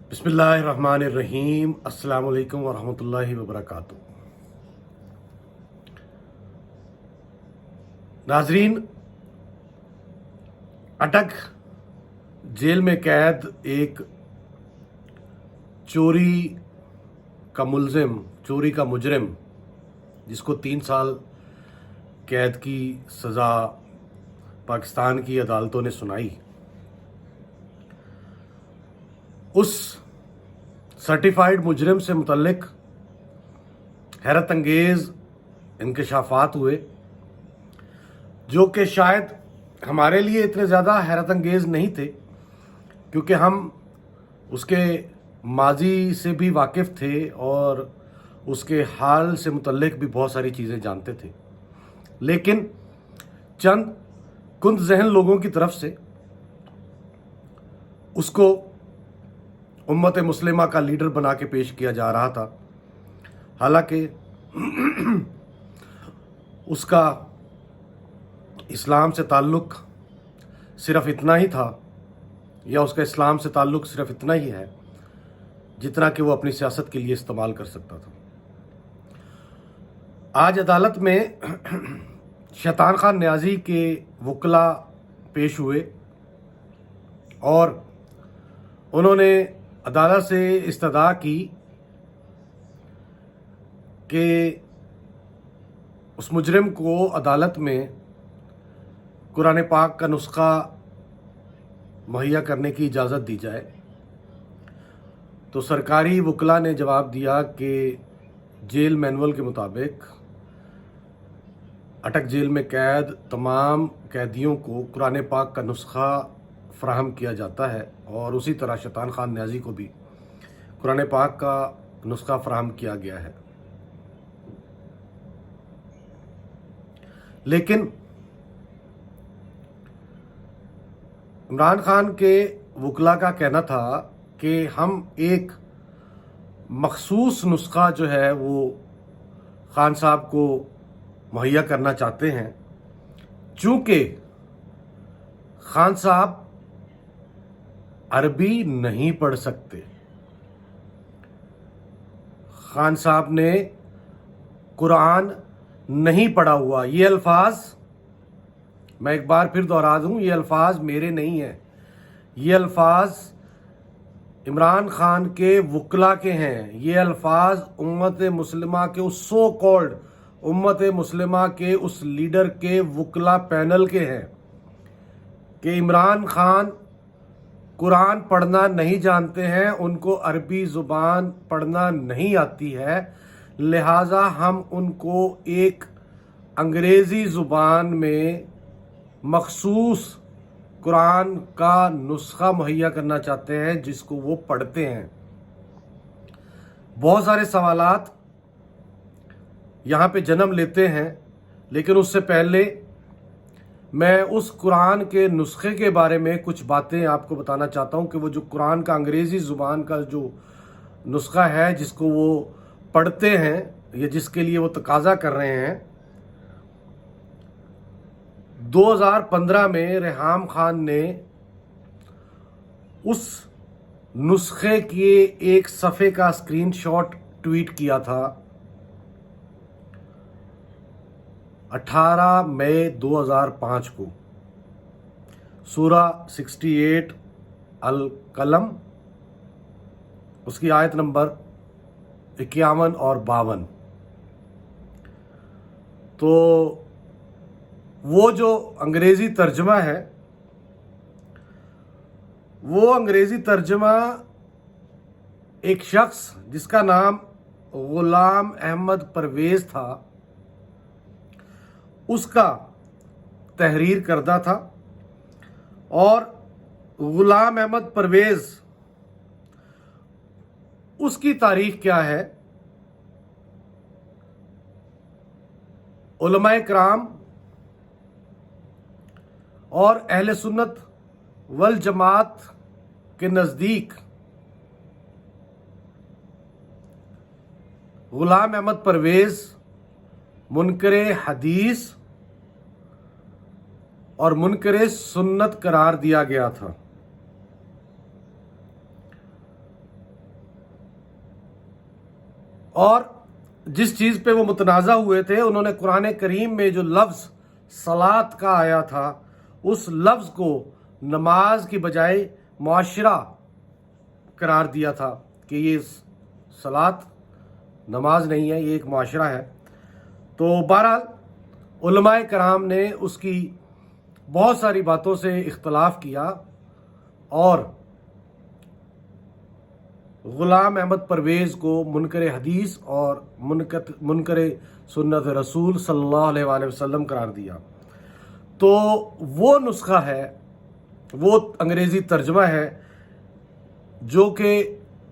बिस्मिल्लाहिर्रहमानिर्रहीम। अस्सलाम वालेकुम वरहमतुल्लाहि वबरकातुह। नाजरीन, अटक जेल में कैद एक चोरी चोरी का मुजरिम जिसको 3 साल कैद की सज़ा पाकिस्तान की अदालतों ने सुनाई, उस सर्टिफाइड मुजरिम से मुतल्लिक हैरत अंगेज़ इंकशाफात हुए, जो कि शायद हमारे लिए इतने ज़्यादा हैरत अंगेज़ नहीं थे, क्योंकि हम उसके माजी से भी वाकिफ़ थे और उसके हाल से मुतल्लिक भी बहुत सारी चीज़ें जानते थे। लेकिन चंद कुंद ज़हन लोगों की तरफ से उसको उम्मत मुस्लिमा का लीडर बना के पेश किया जा रहा था। हालांकि उसका इस्लाम से ताल्लुक़ सिर्फ इतना ही था, या उसका इस्लाम से ताल्लुक़ सिर्फ इतना ही है जितना कि वो अपनी सियासत के लिए इस्तेमाल कर सकता था। आज अदालत में शैतान खान न्याजी के वकला पेश हुए और उन्होंने अदालत से इस्तदा की कि उस मुजरिम को अदालत में कुरान पाक का नुस्खा मुहैया करने की इजाज़त दी जाए। तो सरकारी वकला ने जवाब दिया कि जेल मैनुअल के मुताबिक अटक जेल में कैद तमाम कैदियों को कुरान पाक का नुस्खा फ़राहम किया जाता है, और उसी तरह शैतान खान न्याजी को भी कुरान पाक का नुस्खा फ़राहम किया गया है। लेकिन इमरान खान के वकला का कहना था कि हम एक मखसूस नुस्खा जो है वो खान साहब को मुहैया करना चाहते हैं, चूँकि खान साहब अरबी नहीं पढ़ सकते। खान साहब ने कुरान नहीं पढ़ा हुआ। ये अल्फाज मैं एक बार फिर दोहरा दूं, ये अल्फाज मेरे नहीं हैं, ये अल्फाज इमरान खान के वकला के हैं। ये अल्फाज उम्मत मुस्लिमा के उस सो कॉल्ड उम्मत मुस्लिमा के उस लीडर के वकला पैनल के हैं कि इमरान खान कुरान पढ़ना नहीं जानते हैं, उनको अरबी ज़ुबान पढ़ना नहीं आती है, लिहाजा हम उनको एक अंग्रेज़ी ज़ुबान में मखसूस कुरान का नुस्खा मुहैया करना चाहते हैं जिसको वो पढ़ते हैं। बहुत सारे सवालात यहाँ पे जन्म लेते हैं, लेकिन उससे पहले मैं उस कुरान के नुस्खे के बारे में कुछ बातें आपको बताना चाहता हूँ कि वो जो कुरान का अंग्रेज़ी ज़ुबान का जो नुस्खा है जिसको वो पढ़ते हैं या जिसके लिए वो तकाज़ा कर रहे हैं, 2015 में रेहाम खान ने उस नुस्खे के एक सफ़े का स्क्रीनशॉट ट्वीट किया था 18 मई 2005 को। सूरा 68 अल कलम, उसकी आयत नंबर 51 और 52। तो वो जो अंग्रेज़ी तर्जमा है, वो अंग्रेज़ी तर्जमा एक शख्स जिसका नाम गुलाम अहमद परवेज़ था, उसका तहरीर करदा था। और गुलाम अहमद परवेज़, उसकी तारीख क्या है, उलमाए कराम और अहले सुन्नत वल जमात के नज़दीक गुलाम अहमद परवेज़ मुनकरे हदीस और मुनकरे सुन्नत करार दिया गया था। और जिस चीज़ पे वो मुतनाज़ा हुए थे, उन्होंने कुरान करीम में जो लफ्ज़ सलात का आया था, उस लफ्ज़ को नमाज की बजाय मुआशरा करार दिया था कि ये सलात नमाज नहीं है, ये एक मुआशरा है। तो बहरहाल उलमाए कराम ने उसकी बहुत सारी बातों से इख्तलाफ किया और गुलाम अहमद परवेज़ को मुनकर हदीस और मुनकर सुन्नत रसूल सल्लल्लाहु अलैहि वसल्लम करार दिया। तो वो नुस्खा है, वो अंग्रेज़ी तर्जमा है जो कि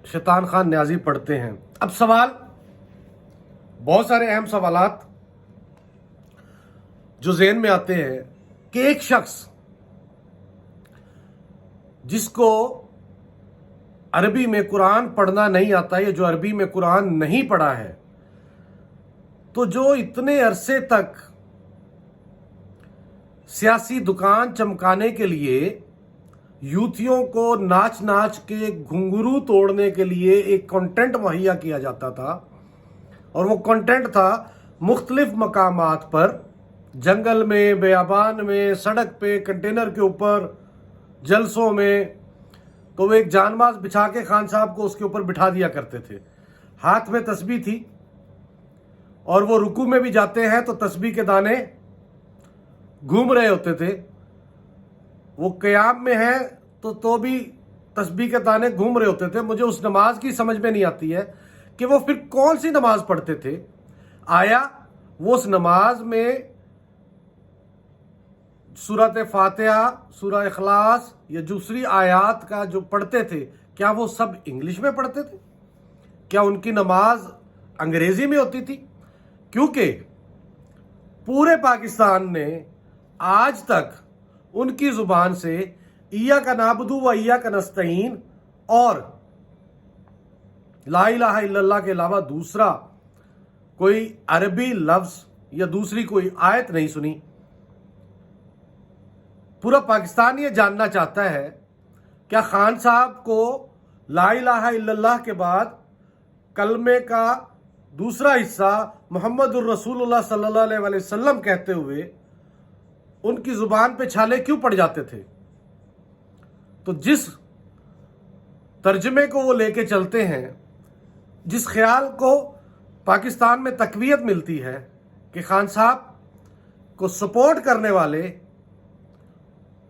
शैतान खान न्याजी पढ़ते हैं। अब सवाल, बहुत सारे अहम सवालात जो ज़हन में आते हैं कि एक शख्स जिसको अरबी में कुरान पढ़ना नहीं आता या जो अरबी में कुरान नहीं पढ़ा है, तो जो इतने अरसे तक सियासी दुकान चमकाने के लिए यूथियों को नाच नाच के घुंघरू तोड़ने के लिए एक कंटेंट मुहैया किया जाता था, और वो कंटेंट था मुख्तलिफ मकामात पर, जंगल में, बेयाबान में, सड़क पे, कंटेनर के ऊपर, जलसों में, तो वो एक जानमाज बिछा के खान साहब को उसके ऊपर बिठा दिया करते थे। हाथ में तस्बीह थी और वो रुकू में भी जाते हैं तो तस्बीह के दाने घूम रहे होते थे। वो क़याम में है तो भी तस्बीह के दाने घूम रहे होते थे। मुझे उस नमाज की समझ में नहीं आती है कि वो फिर कौन सी नमाज पढ़ते थे। आया वो उस नमाज में सूरत फातिहा, सूरह इखलास या दूसरी आयात का जो पढ़ते थे, क्या वो सब इंग्लिश में पढ़ते थे? क्या उनकी नमाज अंग्रेजी में होती थी? क्योंकि पूरे पाकिस्तान ने आज तक उनकी जुबान से इय्याका नाबुदु व इय्याका नस्तईन और ला इलाहा इल्लल्लाह के अलावा दूसरा कोई अरबी लफ्ज या दूसरी कोई आयत नहीं सुनी। पूरा पाकिस्तान ये जानना चाहता है क्या खान साहब को ला इलाहा इल्लल्लाह के बाद कलमे का दूसरा हिस्सा मुहम्मदुर रसूलुल्लाह सल्लल्लाहु अलैहि वसल्लम कहते हुए उनकी जुबान पे छाले क्यों पड़ जाते थे? तो जिस तर्जमे को वो लेके चलते हैं, जिस ख्याल को पाकिस्तान में तकवीयत मिलती है कि खान साहब को सपोर्ट करने वाले,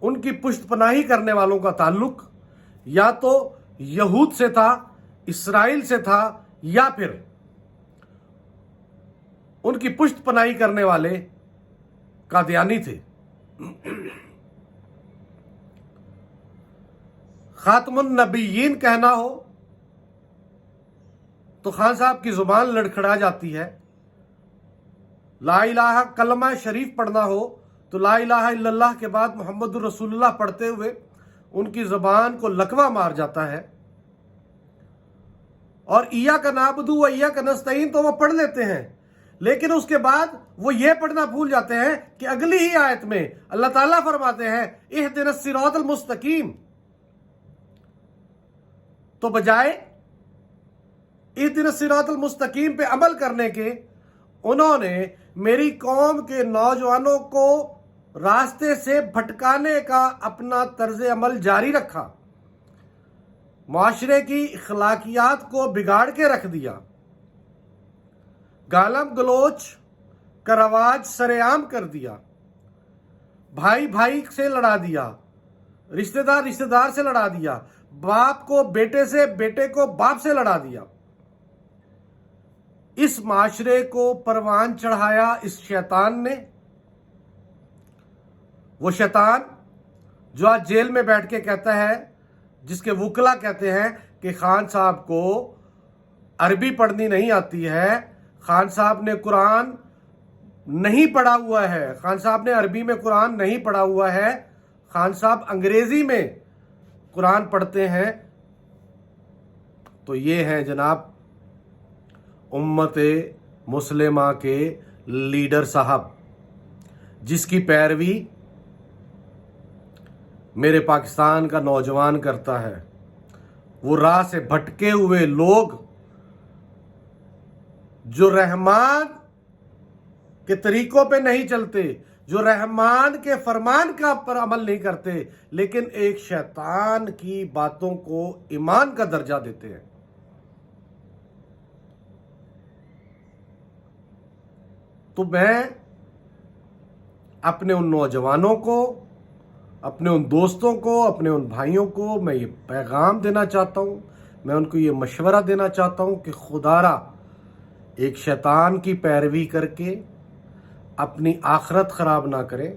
उनकी पुश्तपनाही करने वालों का ताल्लुक या तो यहूद से था, इसराइल से था, या फिर उनकी पुश्तपनाही करने वाले कादियानी थे। खातमुन नबीयीन कहना हो तो खान साहब की जुबान लड़खड़ा जाती है। ला इलाहा कलमा शरीफ पढ़ना हो तो ला इलाहा इल्लल्लाह के बाद मुहम्मदुर रसूलुल्लाह पढ़ते हुए उनकी जुबान को लकवा मार जाता है। और इय्याका नाबुदु व इय्याका नस्तईन तो वो पढ़ लेते हैं, लेकिन उसके बाद वो ये पढ़ना भूल जाते हैं कि अगली ही आयत में अल्लाह ताला फरमाते हैं इहदिनस सिरातल मुस्तकीम। तो बजाय इहदिनस सिरातल मुस्तकीम पे अमल करने के, उन्होंने मेरी कौम के नौजवानों को रास्ते से भटकाने का अपना तर्ज अमल जारी रखा, माशरे की अखलाकियात को बिगाड़ के रख दिया, गालम गलोच का रवाज सरेआम कर दिया, भाई भाई से लड़ा दिया, रिश्तेदार रिश्तेदार से लड़ा दिया, बाप को बेटे से, बेटे को बाप से लड़ा दिया। इस माशरे को परवान चढ़ाया इस शैतान ने। वो शैतान जो आज जेल में बैठ के कहता है, जिसके वुकला कहते हैं कि खान साहब को अरबी पढ़नी नहीं आती है, खान साहब ने कुरान नहीं पढ़ा हुआ है, खान साहब ने अरबी में कुरान नहीं पढ़ा हुआ है, खान साहब अंग्रेजी में कुरान पढ़ते हैं। तो ये हैं जनाब उम्मते मुस्लिमा के लीडर साहब, जिसकी पैरवी मेरे पाकिस्तान का नौजवान करता है। वो राह से भटके हुए लोग جو رحمان کے طریقوں پہ نہیں چلتے، جو رحمان کے فرمان کا پر عمل نہیں کرتے، لیکن ایک شیطان کی باتوں کو ایمان کا درجہ دیتے ہیں۔ تو میں اپنے ان نوجوانوں کو، اپنے ان دوستوں کو، اپنے ان بھائیوں کو میں یہ پیغام دینا چاہتا ہوں، میں ان کو یہ مشورہ دینا چاہتا ہوں کہ خدا را ایک شیطان کی پیروی کر کے اپنی آخرت خراب نہ کریں۔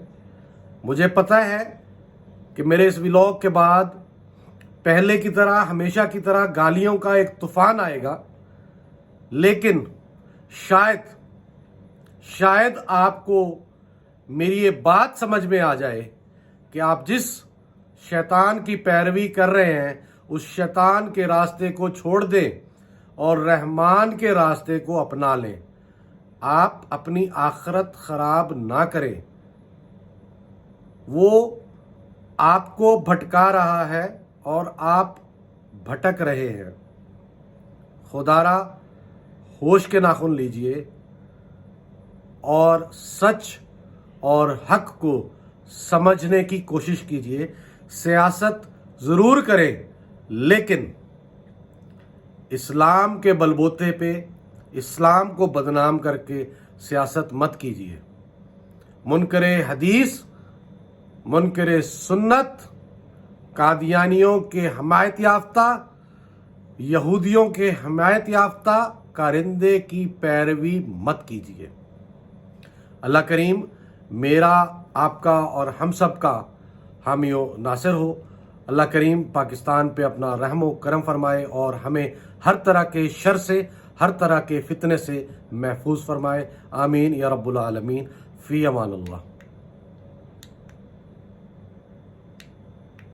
مجھے پتہ ہے کہ میرے اس ولاگ کے بعد پہلے کی طرح، ہمیشہ کی طرح گالیوں کا ایک طوفان آئے گا، لیکن شاید آپ کو میری یہ بات سمجھ میں آ جائے کہ آپ جس شیطان کی پیروی کر رہے ہیں اس شیطان کے راستے کو چھوڑ دیں اور رحمان کے راستے کو اپنا لیں۔ آپ اپنی آخرت خراب نہ کریں، وہ آپ کو بھٹکا رہا ہے اور آپ بھٹک رہے ہیں۔ خدا را ہوش کے ناخن لیجئے اور سچ اور حق کو سمجھنے کی کوشش کیجئے۔ سیاست ضرور کریں، لیکن اسلام کے بلبوتے پہ اسلام کو بدنام کر کے سیاست مت کیجئے۔ منکر حدیث، منکر سنت، قادیانیوں کے حمایت یافتہ، یہودیوں کے حمایت یافتہ کارندے کی پیروی مت کیجئے۔ اللہ کریم میرا، آپ کا اور ہم سب کا حامی و ناصر ہو۔ اللہ کریم پاکستان پہ اپنا رحم و کرم فرمائے اور ہمیں ہر طرح کے شر سے، ہر طرح کے فتنے سے محفوظ فرمائے۔ آمین یا رب العالمین۔ فی امان اللہ۔